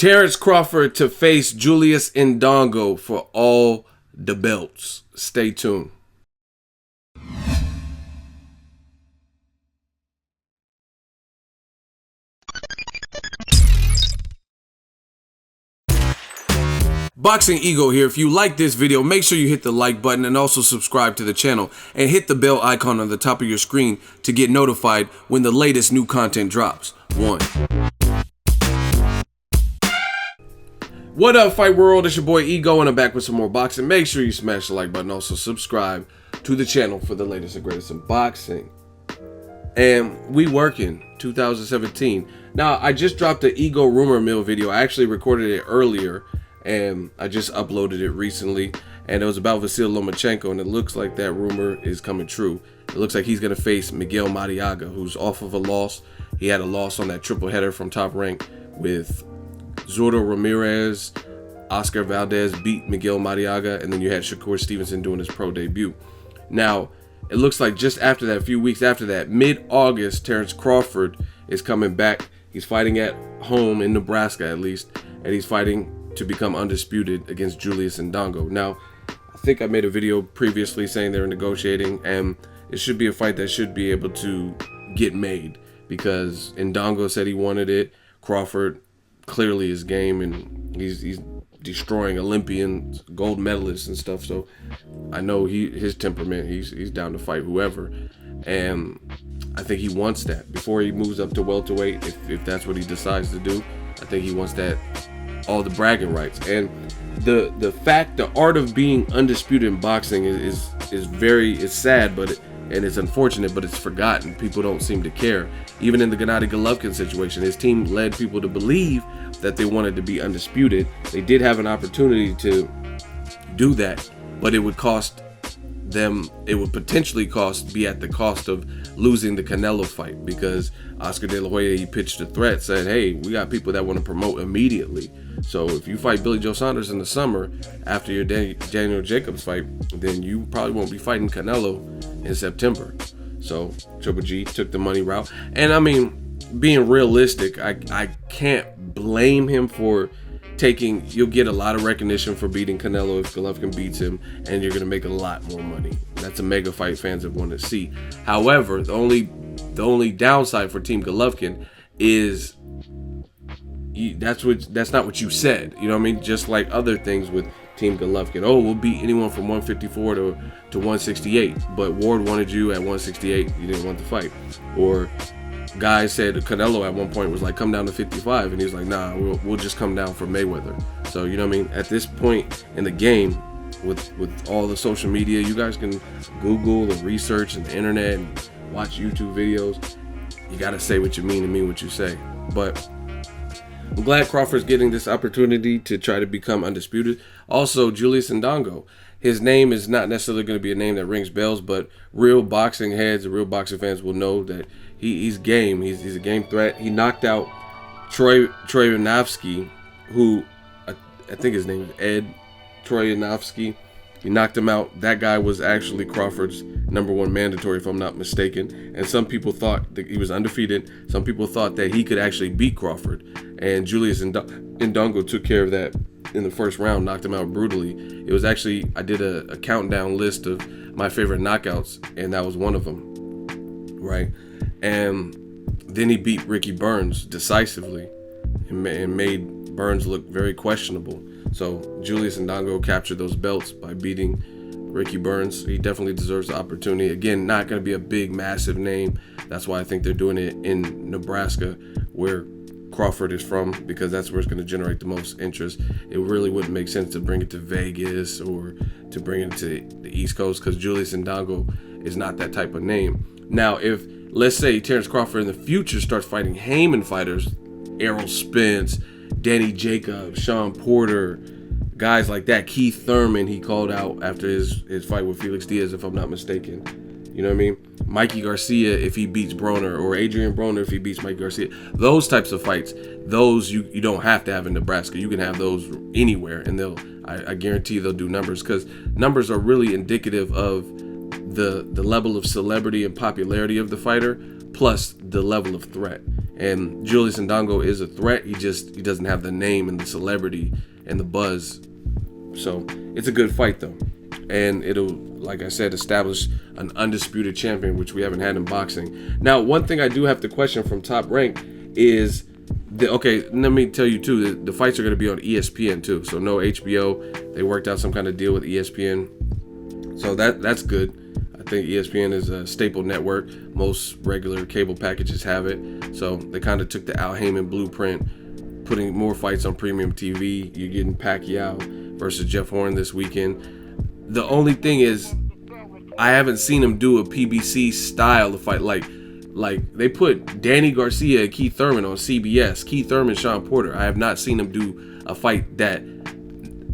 Terence Crawford to face Julius Indongo for all the belts. Stay tuned. Boxingego here. If you like this video, make sure you hit the like button and also subscribe to the channel and hit the bell icon on the top of your screen to get notified when the latest new content drops. What up, Fight World? It's your boy Ego, and I'm back with some more boxing. Make sure you smash the like button. Also subscribe to the channel for the latest and greatest in boxing. And we working 2017. Now, I just dropped the Ego rumor mill video. I actually recorded it earlier, and I just uploaded it recently. And it was about Vasyl Lomachenko, and it looks like that rumor is coming true. It looks like he's going to face Miguel Marriaga, who's off of a loss. He had a loss on that triple header from Top Rank with Zurdo Ramirez. Oscar Valdez beat Miguel Marriaga, and then you had Shakur Stevenson doing his pro debut. Now, it looks like just after that, a few weeks after that, mid-August, Terence Crawford is coming back. He's fighting at home in Nebraska, at least, and he's fighting to become undisputed against Julius Indongo. Now, I think I made a video previously saying they're negotiating, and it should be a fight that should be able to get made because Indongo said he wanted it. Crawford clearly is game, and he's destroying Olympians, gold medalists and stuff. So I know his temperament, he's down to fight whoever, and I think he wants that before he moves up to welterweight. If that's what he decides to do, I think he wants that, all the bragging rights. And the art of being undisputed in boxing is sad, and it's unfortunate, but it's forgotten. People don't seem to care. Even in the Gennady Golovkin situation, his team led people to believe that they wanted to be undisputed. They did have an opportunity to do that, but it would cost them, it would potentially be at the cost of losing the Canelo fight, because Oscar De La Hoya, he pitched a threat, said, hey, we got people that want to promote immediately. So if you fight Billy Joe Saunders in the summer after your Daniel Jacobs fight, then you probably won't be fighting Canelo in September. So Triple G took the money route. And I mean, being realistic, I can't blame him for taking, you'll get a lot of recognition for beating Canelo if Golovkin beats him, and you're going to make a lot more money. That's a mega fight fans have wanted to see. However, the only downside for Team Golovkin is that's not what you said. You know what I mean? Just like other things with Team Golovkin. Oh, we'll beat anyone from 154 to 168, but Ward wanted you at 168. You didn't want the fight. Or guys said Canelo at one point was like, come down to 55, and he's like, nah, we'll just come down for Mayweather. So, you know what I mean? At this point in the game, with all the social media, you guys can Google and research and the internet and watch YouTube videos. You got to say what you mean and mean what you say. But I'm glad Crawford's getting this opportunity to try to become undisputed. Also, Julius Indongo, his name is not necessarily going to be a name that rings bells, but real boxing heads and real boxing fans will know that he's game. He's a game threat. He knocked out Troyanovsky, who I think his name is Ed Troyanovsky. He knocked him out. That guy was actually Crawford's #1 mandatory, if I'm not mistaken. And some people thought that he was undefeated. Some people thought that he could actually beat Crawford. And Julius Indongo took care of that in the first round, knocked him out brutally. It was actually, I did a countdown list of my favorite knockouts, and that was one of them, right? And then he beat Ricky Burns decisively and made Burns look very questionable. So Julius Indongo captured those belts by beating Ricky Burns. He definitely deserves the opportunity. Again, not going to be a big, massive name. That's why I think they're doing it in Nebraska, where Crawford is from, because that's where it's going to generate the most interest. It really wouldn't make sense to bring it to Vegas or to bring it to the East Coast, because Julius Indongo is not that type of name. Now, if, let's say, Terence Crawford in the future starts fighting Heyman fighters, Errol Spence, Danny Jacobs, Sean Porter, guys like that, Keith Thurman, he called out after his fight with Felix Diaz, if I'm not mistaken. You know what I mean? Mikey Garcia if he beats Broner, or Adrian Broner if he beats Mikey Garcia. Those types of fights, those you don't have to have in Nebraska. You can have those anywhere, and I guarantee they'll do numbers, because numbers are really indicative of the level of celebrity and popularity of the fighter. plus the level of threat. And Julius Indongo is a threat. He doesn't have the name and the celebrity and the buzz. So it's a good fight though. And it'll, like I said, establish an undisputed champion, which we haven't had in boxing. Now, one thing I do have to question from Top Rank is, okay, let me tell you too, the fights are going to be on ESPN too. So no HBO. They worked out some kind of deal with ESPN. So that's good. I think ESPN is a staple network. Most regular cable packages have it. So they kind of took the Al Heyman blueprint, putting more fights on premium TV. You're getting Pacquiao versus Jeff Horn this weekend. The only thing is, I haven't seen him do a PBC style of fight. Like they put Danny Garcia and Keith Thurman on CBS. Keith Thurman, Sean Porter. I have not seen him do a fight that,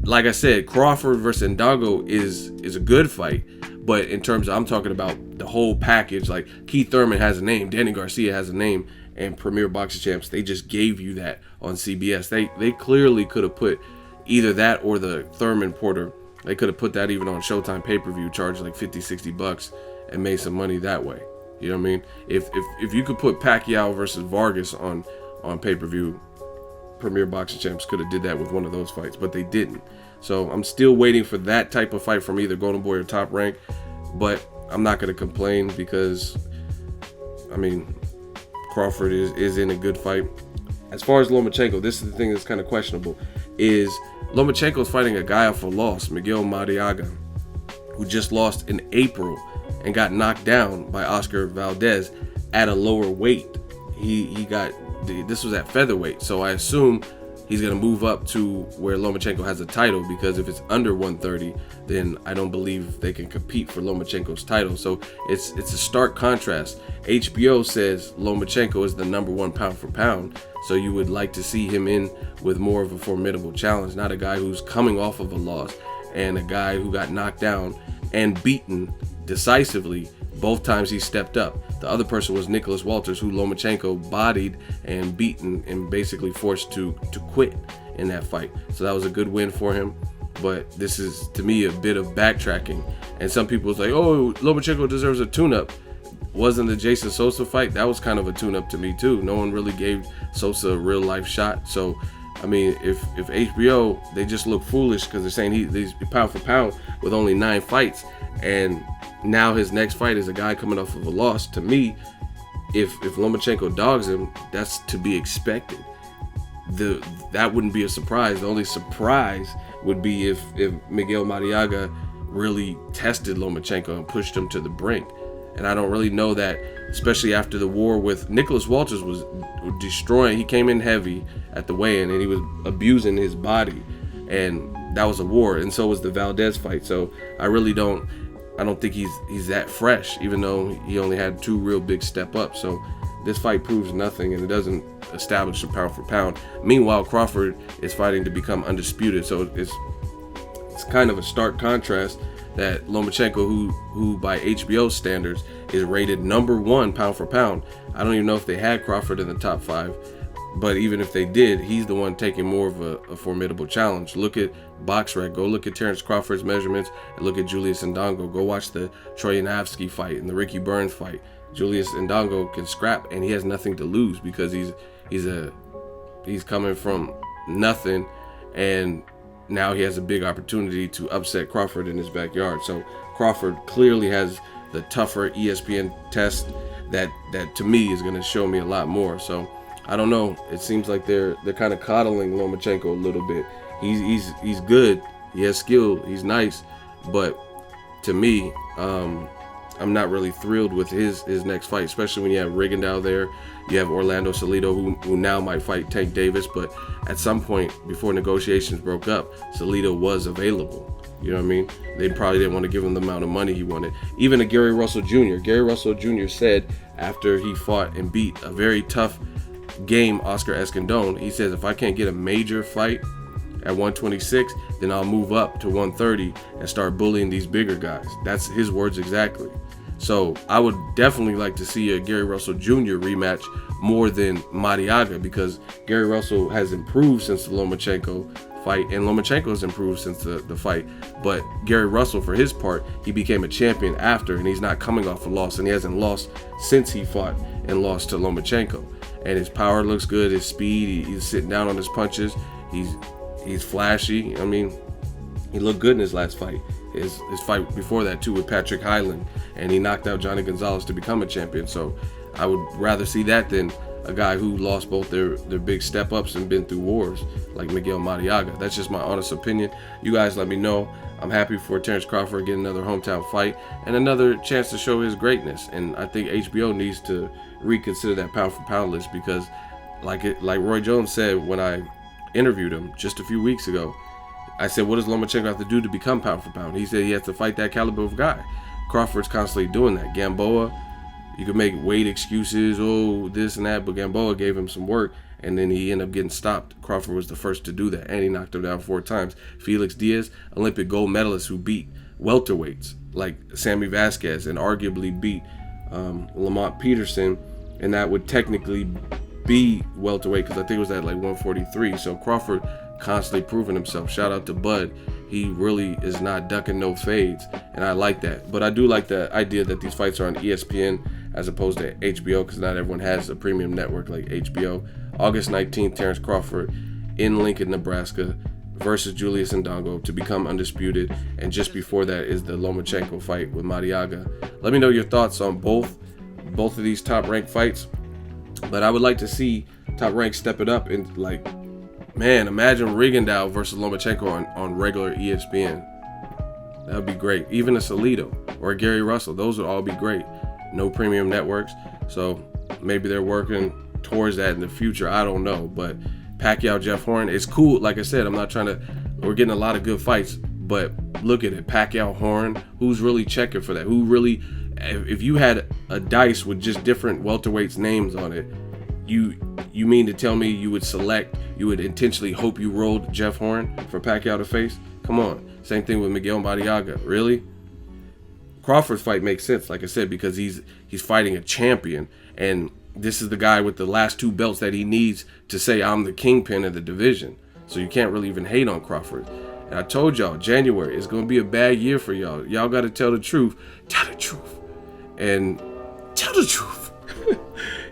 like I said, Crawford versus Indongo is a good fight. But in terms of, I'm talking about the whole package, like Keith Thurman has a name, Danny Garcia has a name, and Premier Boxing Champs, they just gave you that on CBS. They clearly could have put either that or the Thurman Porter. They could have put that even on Showtime pay-per-view, charged like $50-$60 and made some money that way. You know what I mean? If you could put Pacquiao versus Vargas on pay-per-view, Premier Boxing Champs could have did that with one of those fights, but they didn't. So I'm still waiting for that type of fight from either Golden Boy or Top Rank, but I'm not going to complain because, I mean, Crawford is in a good fight. As far as Lomachenko, this is the thing that's kind of questionable, is Lomachenko is fighting a guy off a loss, Miguel Mariaga, who just lost in April and got knocked down by Oscar Valdez at a lower weight. This was at featherweight, so I assume he's going to move up to where Lomachenko has a title, because if it's under 130, then I don't believe they can compete for Lomachenko's title. So it's a stark contrast. HBO says Lomachenko is the number one pound for pound, so you would like to see him in with more of a formidable challenge, not a guy who's coming off of a loss and a guy who got knocked down and beaten decisively both times he stepped up. The other person was Nicholas Walters, who Lomachenko bodied and beaten and basically forced to quit in that fight. So that was a good win for him. But this is, to me, a bit of backtracking. And some people was like, oh, Lomachenko deserves a tune-up. Wasn't the Jason Sosa fight? That was kind of a tune-up to me, too. No one really gave Sosa a real-life shot. So, I mean, if HBO, they just look foolish because they're saying he's pound for pound with only 9 fights. And now his next fight is a guy coming off of a loss. To me, if Lomachenko dogs him, that's to be expected. That wouldn't be a surprise. The only surprise would be if Miguel Mariaga really tested Lomachenko and pushed him to the brink. And I don't really know that, especially after the war with Nicholas Walters was destroying. He came in heavy at the weigh-in and he was abusing his body, and that was a war. And so was the Valdez fight. So I don't think he's that fresh, even though he only had 2 real big step ups. So this fight proves nothing, and it doesn't establish a pound for pound. Meanwhile, Crawford is fighting to become undisputed. So it's kind of a stark contrast that Lomachenko, who by HBO standards is rated number 1 pound for pound. I don't even know if they had Crawford in the top 5, but even if they did, he's the one taking more of a formidable challenge. Look at BoxRec. Go look at Terence Crawford's measurements and look at Julius Indongo. Go watch the Troy Yanavsky fight and the Ricky Burns fight. Julius Indongo can scrap, and he has nothing to lose because he's coming from nothing, and now he has a big opportunity to upset Crawford in his backyard. So Crawford clearly has the tougher ESPN test that to me is going to show me a lot more. So I don't know. It seems like they're kind of coddling Lomachenko a little bit. He's good. He has skill. He's nice, but to me, I'm not really thrilled with his next fight, especially when you have Rigondeaux there. You have Orlando Salido, who now might fight Tank Davis, but at some point before negotiations broke up, Salido was available. You know what I mean? They probably didn't want to give him the amount of money he wanted. Even to Gary Russell Jr. Gary Russell Jr. said after he fought and beat a very tough game Oscar Escandón, he says, if I can't get a major fight at 126, then I'll move up to 130 and start bullying these bigger guys. That's his words exactly. So I would definitely like to see a Gary Russell Jr. rematch more than Mariaga, because Gary Russell has improved since the Lomachenko fight, and Lomachenko has improved since the fight. But Gary Russell, for his part, he became a champion after, and he's not coming off a loss, and he hasn't lost since he fought and lost to Lomachenko. And his power looks good, his speed, he's sitting down on his punches, he's flashy. I mean, he looked good in his last fight. His fight before that too with Patrick Hyland, and he knocked out Johnny Gonzalez to become a champion. So I would rather see that than a guy who lost both their big step ups and been through wars like Miguel Mariaga. That's just my honest opinion. You guys let me know. I'm happy for Terence Crawford getting another hometown fight and another chance to show his greatness. And I think HBO needs to reconsider that pound for pound list, because like Roy Jones said when I interviewed him just a few weeks ago, I said, what does Lomachenko have to do to become pound for pound? He said he has to fight that caliber of guy. Crawford's constantly doing that. Gamboa, you could make weight excuses, oh, this and that, but Gamboa gave him some work, and then he ended up getting stopped. Crawford was the first to do that, and he knocked him down 4 times. Felix Diaz, Olympic gold medalist who beat welterweights like Sammy Vasquez and arguably beat Lamont Peterson, and that would technically be welterweight because I think it was at like 143. So Crawford constantly proving himself. Shout out to Bud. He really is not ducking no fades, and I like that. But I do like the idea that these fights are on ESPN as opposed to HBO, because not everyone has a premium network like HBO. August 19th, Terence Crawford in Lincoln, Nebraska versus Julius Indongo to become undisputed. And just before that is the Lomachenko fight with Mariaga. Let me know your thoughts on both of these top-ranked fights. But I would like to see Top Rank step it up and, like, man, imagine Rigondeaux versus Lomachenko on regular ESPN. That would be great. Even a Salido or a Gary Russell, those would all be great. No premium networks, so maybe they're working towards that in the future. I don't know, but Pacquiao, Jeff Horn, it's cool. Like I said, we're getting a lot of good fights, but look at it. Pacquiao, Horn, who's really checking for that? Who really, if you had a dice with just different welterweights names on it, you mean to tell me you would intentionally hope you rolled Jeff Horn for Pacquiao to face? Come on. Same thing with Miguel Mariaga. Really? Crawford's fight makes sense, like I said, because he's fighting a champion, and this is the guy with the last 2 belts that he needs to say, I'm the kingpin of the division. So you can't really even hate on Crawford. And I told y'all, January is going to be a bad year for y'all. Y'all got to tell the truth. Tell the truth. And tell the truth.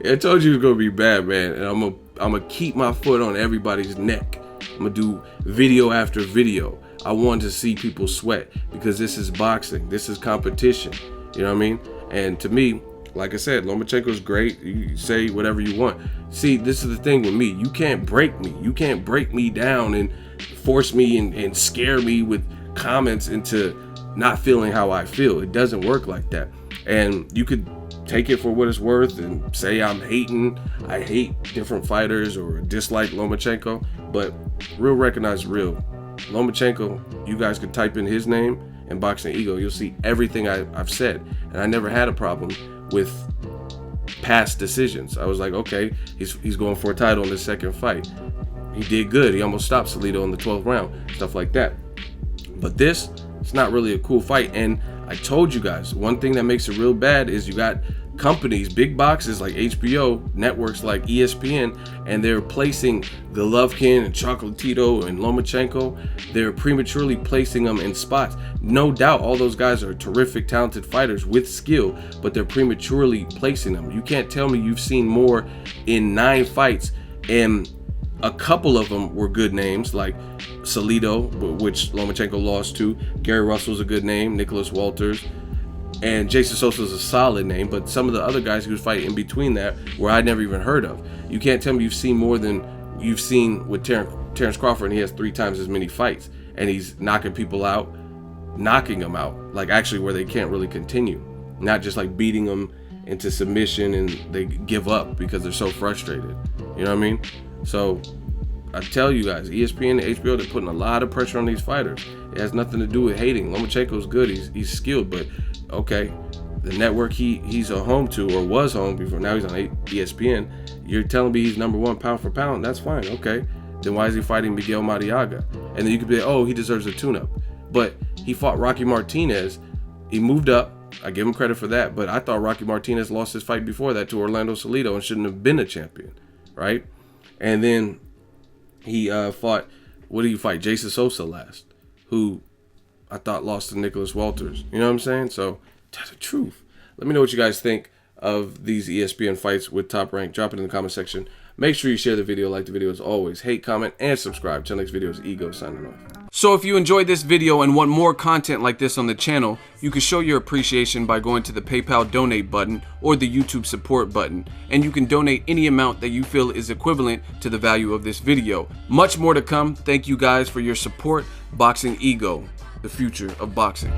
I told you it was going to be bad, man. And I'm going to keep my foot on everybody's neck. I'm going to do video after video. I want to see people sweat, because this is boxing. This is competition. You know what I mean? And to me, like I said, Lomachenko's great. You say whatever you want. See, this is the thing with me. You can't break me. You can't break me down and force me and scare me with comments into not feeling how I feel. It doesn't work like that. And you could take it for what it's worth and say I'm hating. I hate different fighters or dislike Lomachenko. But real recognize real. Lomachenko, you guys could type in his name and Boxingego. You'll see everything I've said. And I never had a problem with past decisions. I was like, okay, he's going for a title in his second fight. He did good. He almost stopped Salido in the 12th round, stuff like that. But this, it's not really a cool fight. And I told you guys, one thing that makes it real bad is you got companies, big boxes like HBO, networks like ESPN, and they're placing Golovkin and Chocolatito and Lomachenko. They're prematurely placing them in spots. No doubt all those guys are terrific, talented fighters with skill, but they're prematurely placing them. You can't tell me you've seen more in 9 fights, and a couple of them were good names, like Salido, which Lomachenko lost to. Gary Russell's a good name. Nicholas Walters. And Jason Sosa's a solid name, but some of the other guys he was fighting in between that were I'd never even heard of. You can't tell me you've seen more than you've seen with Terence Crawford, and he has 3 times as many fights. And he's knocking people out, knocking them out, like actually where they can't really continue. Not just like beating them into submission and they give up because they're so frustrated. You know what I mean? So I tell you guys, ESPN and HBO, they're putting a lot of pressure on these fighters. It has nothing to do with hating. Lomachenko's good. He's skilled, but okay, the network he's a home to, or was home before, now he's on ESPN. You're telling me he's number 1 pound for pound? That's fine. Okay, then why is he fighting Miguel Mariaga? And then you could be like, oh, he deserves a tune-up. But he fought Rocky Martinez. He moved up. I give him credit for that. But I thought Rocky Martinez lost his fight before that to Orlando Salido and shouldn't have been a champion, right? And then he fought what did he fight? Jason Sosa last, who I thought lost to Nicholas Walters. You know what I'm saying? So, tell the truth. Let me know what you guys think of these ESPN fights with Top Rank. Drop it in the comment section. Make sure you share the video, like the video as always. Hate, comment, and subscribe. Till next video is Ego signing off. So if you enjoyed this video and want more content like this on the channel, you can show your appreciation by going to the PayPal donate button or the YouTube support button. And you can donate any amount that you feel is equivalent to the value of this video. Much more to come. Thank you guys for your support. Boxingego, the future of boxing.